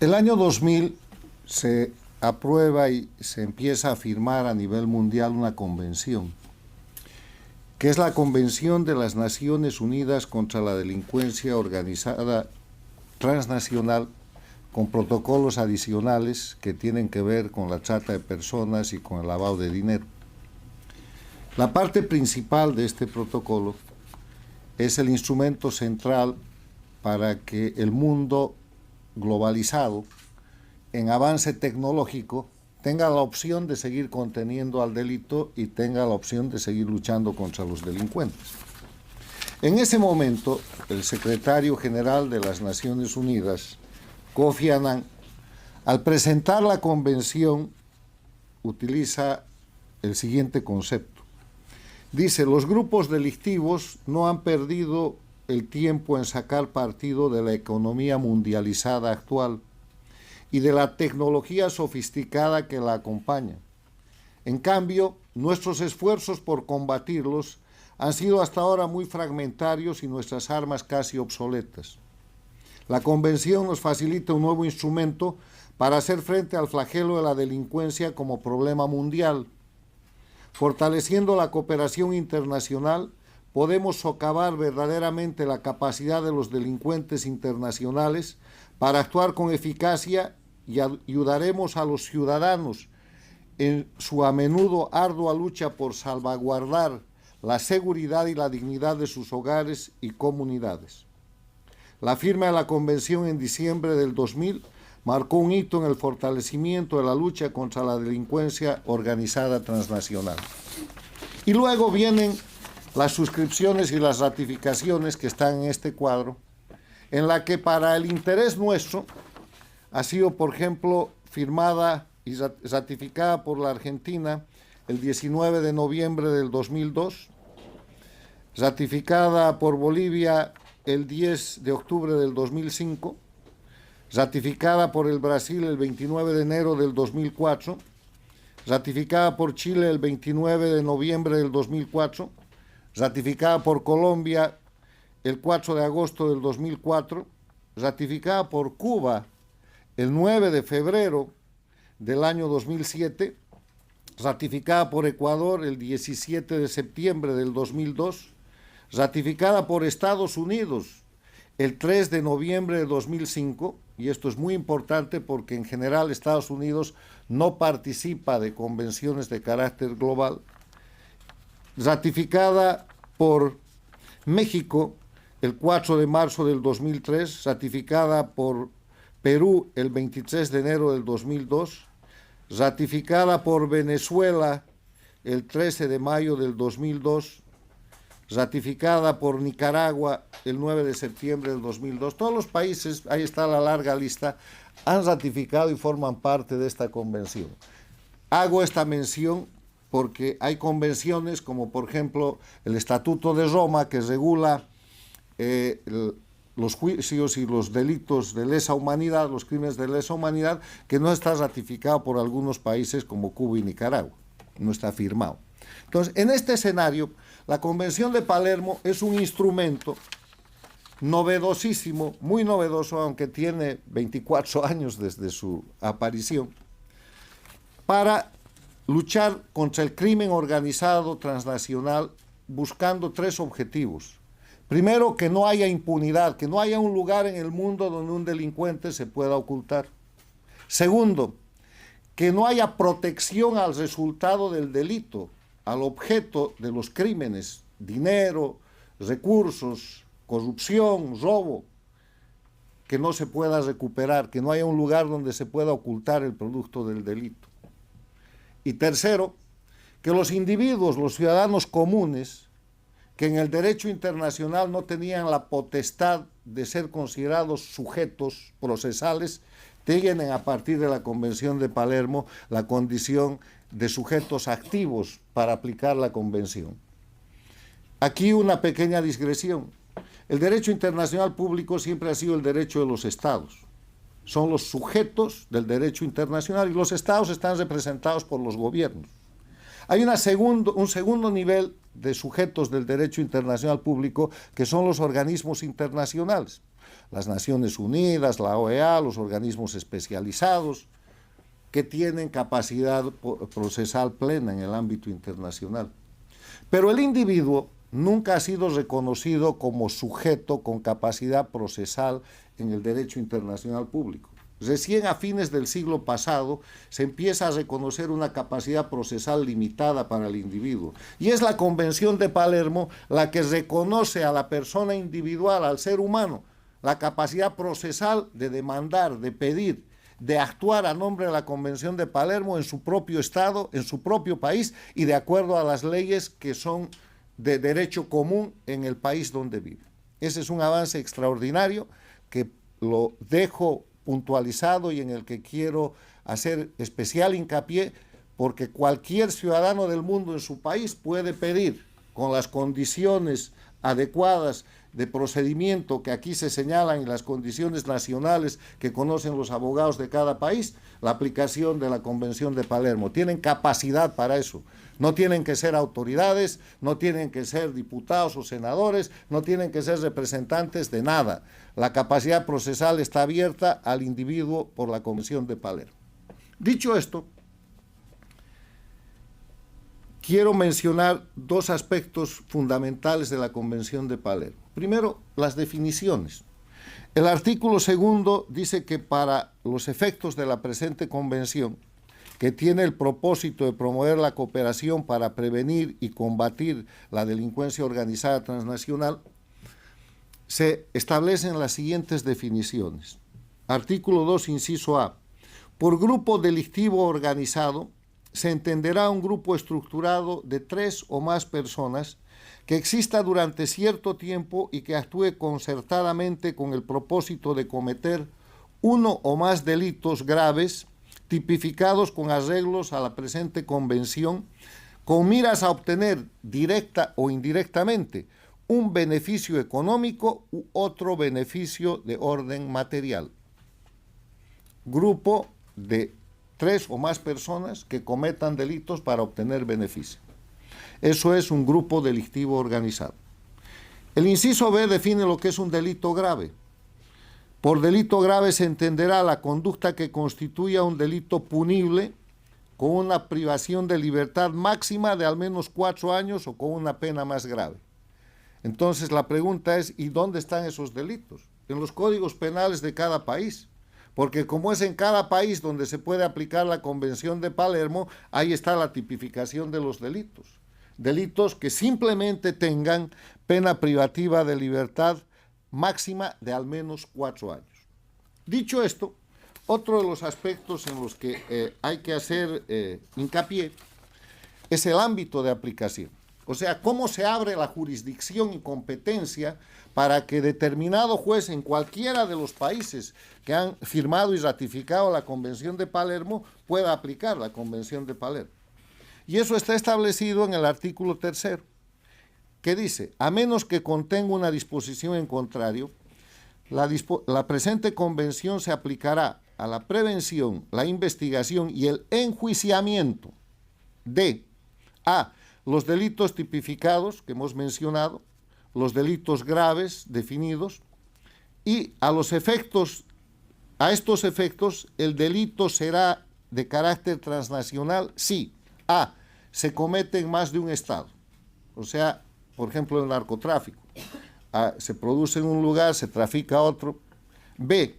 El año 2000 se aprueba y se empieza a firmar a nivel mundial una convención, que es la Convención de las Naciones Unidas contra la Delincuencia Organizada Transnacional, con protocolos adicionales que tienen que ver con la trata de personas y con el lavado de dinero. La parte principal de este protocolo es el instrumento central para que el mundo globalizado, en avance tecnológico, tenga la opción de seguir conteniendo al delito y tenga la opción de seguir luchando contra los delincuentes. En ese momento, el secretario general de las Naciones Unidas, Kofi Annan, al presentar la convención, utiliza el siguiente concepto. Dice: los grupos delictivos no han perdido el tiempo en sacar partido de la economía mundializada actual y de la tecnología sofisticada que la acompaña. En cambio, nuestros esfuerzos por combatirlos han sido hasta ahora muy fragmentarios y nuestras armas casi obsoletas. La Convención nos facilita un nuevo instrumento para hacer frente al flagelo de la delincuencia como problema mundial. Fortaleciendo la cooperación internacional, podemos socavar verdaderamente la capacidad de los delincuentes internacionales para actuar con eficacia y ayudaremos a los ciudadanos en su a menudo ardua lucha por salvaguardar la seguridad y la dignidad de sus hogares y comunidades. La firma de la Convención en diciembre del 2000 marcó un hito en el fortalecimiento de la lucha contra la delincuencia organizada transnacional. Y luego vienen las suscripciones y las ratificaciones que están en este cuadro, en la que para el interés nuestro ha sido, por ejemplo, firmada y ratificada por la Argentina el 19 de noviembre del 2002, ratificada por Bolivia el 10 de octubre del 2005, ratificada por el Brasil el 29 de enero del 2004, ratificada por Chile el 29 de noviembre del 2004, ratificada por Colombia el 4 de agosto del 2004, ratificada por Cuba el 9 de febrero del año 2007, ratificada por Ecuador el 17 de septiembre del 2002, ratificada por Estados Unidos el 3 de noviembre de 2005, y esto es muy importante porque en general Estados Unidos no participa de convenciones de carácter global, ratificada por México el 4 de marzo del 2003, ratificada por Perú el 23 de enero del 2002, ratificada por Venezuela el 13 de mayo del 2002, ratificada por Nicaragua el 9 de septiembre del 2002. Todos los países, ahí está la larga lista, han ratificado y forman parte de esta convención. Hago esta mención porque hay convenciones como, por ejemplo, el Estatuto de Roma, que regula los juicios y los delitos de lesa humanidad, los crímenes de lesa humanidad, que no está ratificado por algunos países como Cuba y Nicaragua, no está firmado. Entonces, en este escenario, la Convención de Palermo es un instrumento novedosísimo, muy novedoso, aunque tiene 24 años desde su aparición, para luchar contra el crimen organizado transnacional buscando tres objetivos. Primero, que no haya impunidad, que no haya un lugar en el mundo donde un delincuente se pueda ocultar. Segundo, que no haya protección al resultado del delito, al objeto de los crímenes, dinero, recursos, corrupción, robo, que no se pueda recuperar, que no haya un lugar donde se pueda ocultar el producto del delito. Y tercero, que los individuos, los ciudadanos comunes, que en el derecho internacional no tenían la potestad de ser considerados sujetos procesales, tienen a partir de la Convención de Palermo la condición de sujetos activos para aplicar la Convención. Aquí una pequeña digresión. El derecho internacional público siempre ha sido el derecho de los Estados. Son los sujetos del derecho internacional y los Estados están representados por los gobiernos. Hay un segundo nivel de sujetos del derecho internacional público que son los organismos internacionales. las Naciones Unidas, la OEA, los organismos especializados, que tienen capacidad procesal plena en el ámbito internacional. Pero el individuo nunca ha sido reconocido como sujeto con capacidad procesal en el derecho internacional público. Recién a fines del siglo pasado se empieza a reconocer una capacidad procesal limitada para el individuo. Y es la Convención de Palermo la que reconoce a la persona individual, al ser humano, la capacidad procesal de demandar, de pedir, de actuar a nombre de la Convención de Palermo en su propio Estado, en su propio país y de acuerdo a las leyes que son de derecho común en el país donde vive. Ese es un avance extraordinario que lo dejo puntualizado y en el que quiero hacer especial hincapié, porque cualquier ciudadano del mundo en su país puede pedir, con las condiciones adecuadas de procedimiento que aquí se señalan y las condiciones nacionales que conocen los abogados de cada país, la aplicación de la Convención de Palermo. Tienen capacidad para eso. No tienen que ser autoridades, no tienen que ser diputados o senadores, no tienen que ser representantes de nada. La capacidad procesal está abierta al individuo por la Convención de Palermo. Dicho esto, quiero mencionar dos aspectos fundamentales de la Convención de Palermo. Primero, las definiciones. El artículo segundo dice que para los efectos de la presente convención, que tiene el propósito de promover la cooperación para prevenir y combatir la delincuencia organizada transnacional, se establecen las siguientes definiciones. Artículo 2, inciso A. Por grupo delictivo organizado, se entenderá un grupo estructurado de 3 o más personas que exista durante cierto tiempo y que actúe concertadamente con el propósito de cometer uno o más delitos graves tipificados con arreglos a la presente convención, con miras a obtener directa o indirectamente un beneficio económico u otro beneficio de orden material. Grupo de 3 o más personas que cometan delitos para obtener beneficio. Eso es un grupo delictivo organizado. El inciso B define lo que es un delito grave. Por delito grave se entenderá la conducta que constituya un delito punible con una privación de libertad máxima de al menos 4 años o con una pena más grave. Entonces la pregunta es, ¿y dónde están esos delitos? En los códigos penales de cada país. Porque como es en cada país donde se puede aplicar la Convención de Palermo, ahí está la tipificación de los delitos. Delitos que simplemente tengan pena privativa de libertad máxima de al menos 4 años. Dicho esto, otro de los aspectos en los que hay que hacer hincapié es el ámbito de aplicación. O sea, cómo se abre la jurisdicción y competencia para que determinado juez en cualquiera de los países que han firmado y ratificado la Convención de Palermo pueda aplicar la Convención de Palermo. Y eso está establecido en el artículo 3, que dice, a menos que contenga una disposición en contrario, la presente convención se aplicará a la prevención, la investigación y el enjuiciamiento de a los delitos tipificados que hemos mencionado, los delitos graves definidos, y a estos efectos el delito será de carácter transnacional si a se comete en más de un estado, o sea, por ejemplo, el narcotráfico, se produce en un lugar, se trafica a otro. B,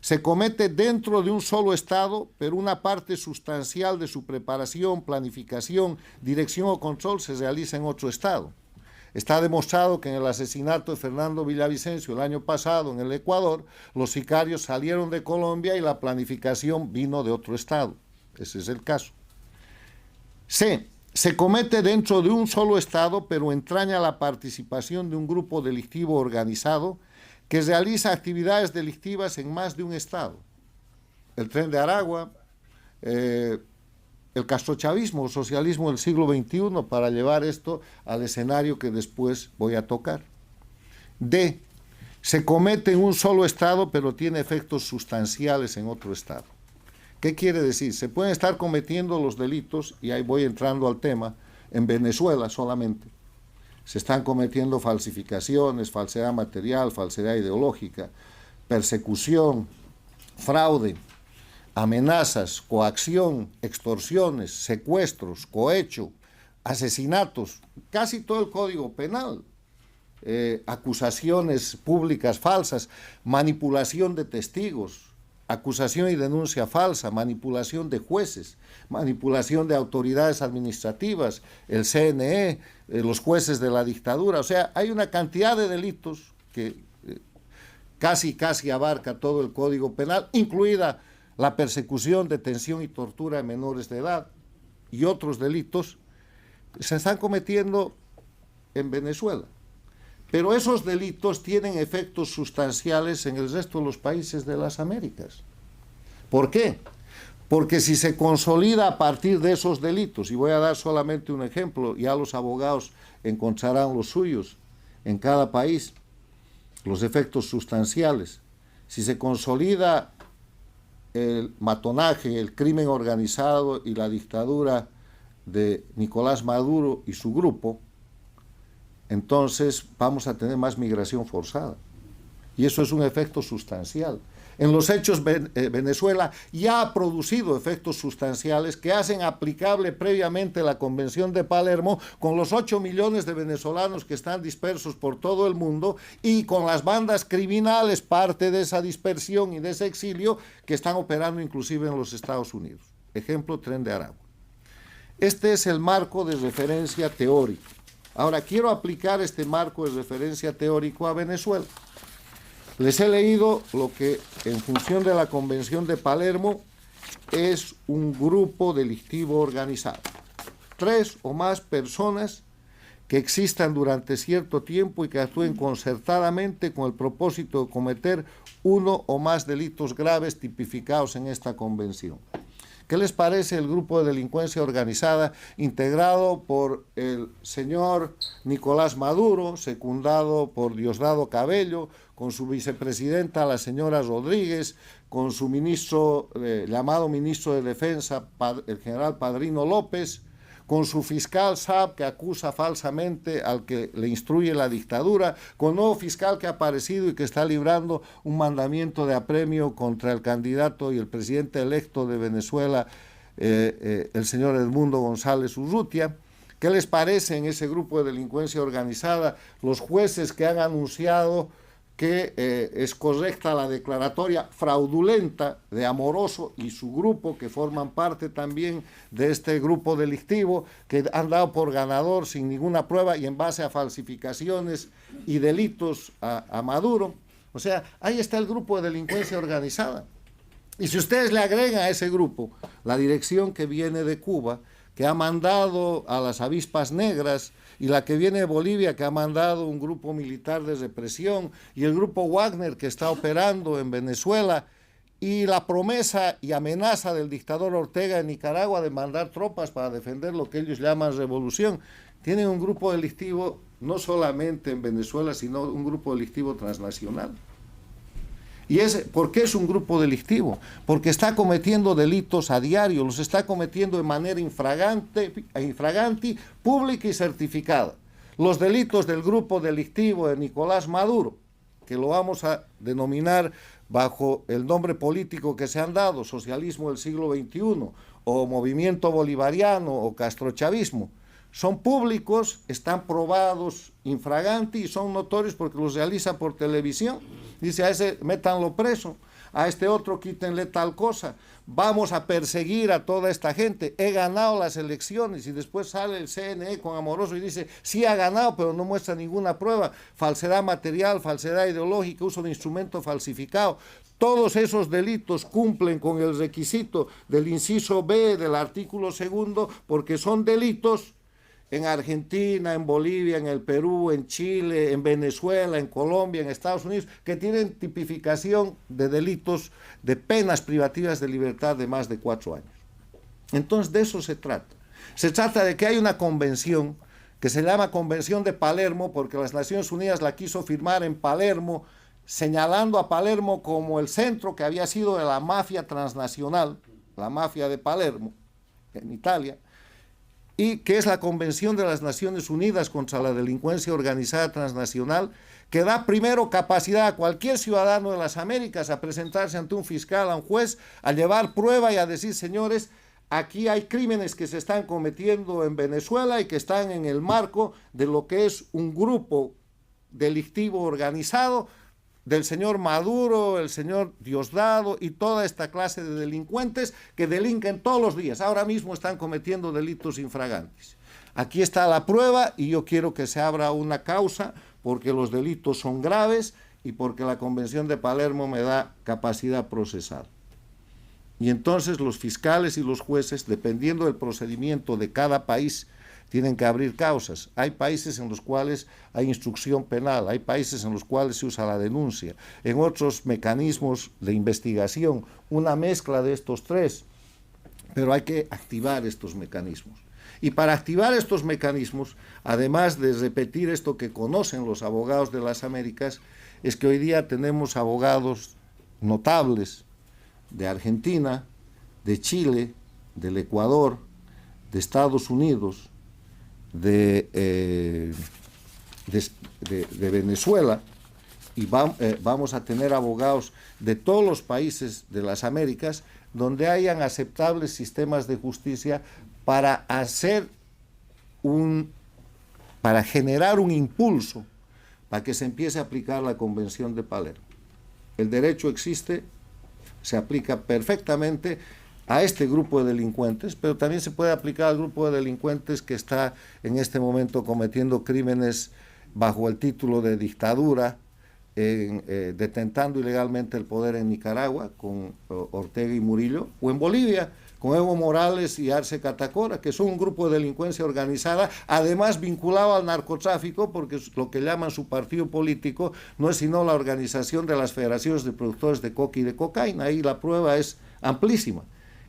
se comete dentro de un solo estado, pero una parte sustancial de su preparación, planificación, dirección o control se realiza en otro estado. Está demostrado que en el asesinato de Fernando Villavicencio el año pasado en el Ecuador, los sicarios salieron de Colombia y la planificación vino de otro estado. Ese es el caso. C, se comete dentro de un solo estado, pero entraña la participación de un grupo delictivo organizado que realiza actividades delictivas en más de un estado. El Tren de Aragua, el castrochavismo o socialismo del siglo XXI, para llevar esto al escenario que después voy a tocar. D, se comete en un solo estado, pero tiene efectos sustanciales en otro estado. ¿Qué quiere decir? Se pueden estar cometiendo los delitos, y ahí voy entrando al tema, en Venezuela solamente, se están cometiendo falsificaciones, falsedad material, falsedad ideológica, persecución, fraude, amenazas, coacción, extorsiones, secuestros, cohecho, asesinatos, casi todo el Código Penal, acusaciones públicas falsas, manipulación de testigos, acusación y denuncia falsa, manipulación de jueces, manipulación de autoridades administrativas, el CNE, los jueces de la dictadura. O sea, hay una cantidad de delitos que casi abarca todo el Código Penal, incluida la persecución, detención y tortura de menores de edad y otros delitos que se están cometiendo en Venezuela. Pero esos delitos tienen efectos sustanciales en el resto de los países de las Américas. ¿Por qué? Porque si se consolida a partir de esos delitos, y voy a dar solamente un ejemplo, ya los abogados encontrarán los suyos en cada país, los efectos sustanciales. Si se consolida el matonaje, el crimen organizado y la dictadura de Nicolás Maduro y su grupo, entonces vamos a tener más migración forzada. Y eso es un efecto sustancial. En los hechos, Venezuela ya ha producido efectos sustanciales que hacen aplicable previamente la Convención de Palermo con los 8 millones de venezolanos que están dispersos por todo el mundo y con las bandas criminales, parte de esa dispersión y de ese exilio, que están operando inclusive en los Estados Unidos. Ejemplo, Tren de Aragua. Este es el marco de referencia teórico. Ahora, quiero aplicar este marco de referencia teórico a Venezuela. Les he leído lo que, en función de la Convención de Palermo, es un grupo delictivo organizado. 3 o más personas que existan durante cierto tiempo y que actúen concertadamente con el propósito de cometer uno o más delitos graves tipificados en esta convención. ¿Qué les parece el grupo de delincuencia organizada integrado por el señor Nicolás Maduro, secundado por Diosdado Cabello, con su vicepresidenta, la señora Rodríguez, con su ministro, llamado ministro de Defensa, el general Padrino López, con su fiscal Saab, que acusa falsamente al que le instruye la dictadura, con un nuevo fiscal que ha aparecido y que está librando un mandamiento de apremio contra el candidato y el presidente electo de Venezuela, el señor Edmundo González Urrutia. ¿Qué les parece en ese grupo de delincuencia organizada los jueces que han anunciado que es correcta la declaratoria fraudulenta de Amoroso y su grupo, que forman parte también de este grupo delictivo, que han dado por ganador sin ninguna prueba y en base a falsificaciones y delitos a Maduro? O sea, ahí está el grupo de delincuencia organizada. Y si ustedes le agregan a ese grupo la dirección que viene de Cuba, que ha mandado a las avispas negras, y la que viene de Bolivia, que ha mandado un grupo militar de represión, y el grupo Wagner, que está operando en Venezuela, y la promesa y amenaza del dictador Ortega en Nicaragua de mandar tropas para defender lo que ellos llaman revolución, tienen un grupo delictivo no solamente en Venezuela, sino un grupo delictivo transnacional. ¿Y por qué es un grupo delictivo? Porque está cometiendo delitos a diario, los está cometiendo de manera infraganti, pública y certificada. Los delitos del grupo delictivo de Nicolás Maduro, que lo vamos a denominar bajo el nombre político que se han dado, socialismo del siglo XXI, o movimiento bolivariano, o castrochavismo, son públicos, están probados infraganti y son notorios porque los realiza por televisión. Dice, a ese métanlo preso, a este otro quítenle tal cosa, vamos a perseguir a toda esta gente, he ganado las elecciones, y después sale el CNE con Amoroso y dice, sí ha ganado, pero no muestra ninguna prueba, falsedad material, falsedad ideológica, uso de instrumento falsificado. Todos esos delitos cumplen con el requisito del inciso B del artículo 2, porque son delitos en Argentina, en Bolivia, en el Perú, en Chile, en Venezuela, en Colombia, en Estados Unidos, que tienen tipificación de delitos de penas privativas de libertad de más de 4 años. Entonces, de eso se trata. Se trata de que hay una convención que se llama Convención de Palermo, porque las Naciones Unidas la quiso firmar en Palermo, señalando a Palermo como el centro que había sido de la mafia transnacional, la mafia de Palermo, en Italia, y que es la Convención de las Naciones Unidas contra la Delincuencia Organizada Transnacional, que da primero capacidad a cualquier ciudadano de las Américas a presentarse ante un fiscal, a un juez, a llevar prueba y a decir, señores, aquí hay crímenes que se están cometiendo en Venezuela y que están en el marco de lo que es un grupo delictivo organizado del señor Maduro, el señor Diosdado y toda esta clase de delincuentes que delinquen todos los días. Ahora mismo están cometiendo delitos infragantes. Aquí está la prueba y yo quiero que se abra una causa porque los delitos son graves y porque la Convención de Palermo me da capacidad procesal. Y entonces los fiscales y los jueces, dependiendo del procedimiento de cada país, tienen que abrir causas. Hay países en los cuales hay instrucción penal, hay países en los cuales se usa la denuncia, en otros mecanismos de investigación, una mezcla de estos tres, pero hay que activar estos mecanismos. Y para activar estos mecanismos, además de repetir esto que conocen los abogados de las Américas, es que hoy día tenemos abogados notables de Argentina, de Chile, del Ecuador, de Estados Unidos, de Venezuela, y vamos a tener abogados de todos los países de las Américas donde hayan aceptables sistemas de justicia para para generar un impulso para que se empiece a aplicar la Convención de Palermo. El derecho existe, se aplica perfectamente a este grupo de delincuentes, pero también se puede aplicar al grupo de delincuentes que está en este momento cometiendo crímenes bajo el título de dictadura, detentando ilegalmente el poder en Nicaragua con Ortega y Murillo, o en Bolivia con Evo Morales y Arce Catacora, que son un grupo de delincuencia organizada, además vinculado al narcotráfico, porque lo que llaman su partido político no es sino la organización de las federaciones de productores de coca y de cocaína. Ahí la prueba es amplísima.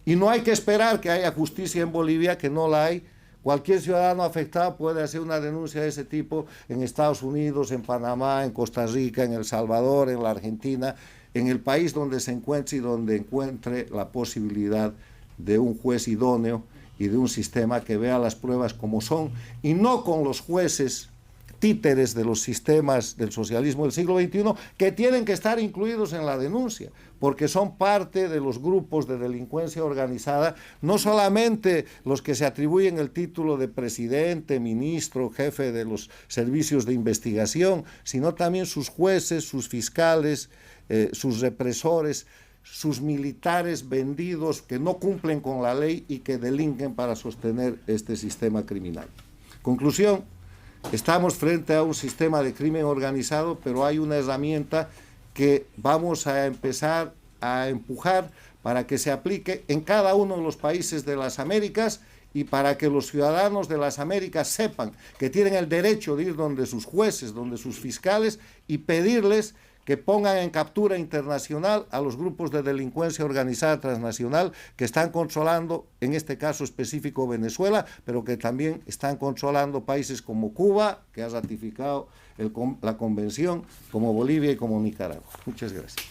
Y no hay que esperar que haya justicia en Bolivia, que no la hay. Cualquier ciudadano afectado puede hacer una denuncia de ese tipo en Estados Unidos, en Panamá, en Costa Rica, en El Salvador, en la Argentina, en el país donde se encuentre y donde encuentre la posibilidad de un juez idóneo y de un sistema que vea las pruebas como son, y no con los jueces títeres de los sistemas del socialismo del siglo XXI, que tienen que estar incluidos en la denuncia, porque son parte de los grupos de delincuencia organizada, no solamente los que se atribuyen el título de presidente, ministro, jefe de los servicios de investigación, sino también sus jueces, sus fiscales, sus represores, sus militares vendidos que no cumplen con la ley y que delinquen para sostener este sistema criminal. Conclusión: estamos frente a un sistema de crimen organizado, pero hay una herramienta que vamos a empezar a empujar para que se aplique en cada uno de los países de las Américas y para que los ciudadanos de las Américas sepan que tienen el derecho de ir donde sus jueces, donde sus fiscales y pedirles que pongan en captura internacional a los grupos de delincuencia organizada transnacional que están controlando, en este caso específico, Venezuela, pero que también están controlando países como Cuba, que ha ratificado la convención, como Bolivia y como Nicaragua. Muchas gracias.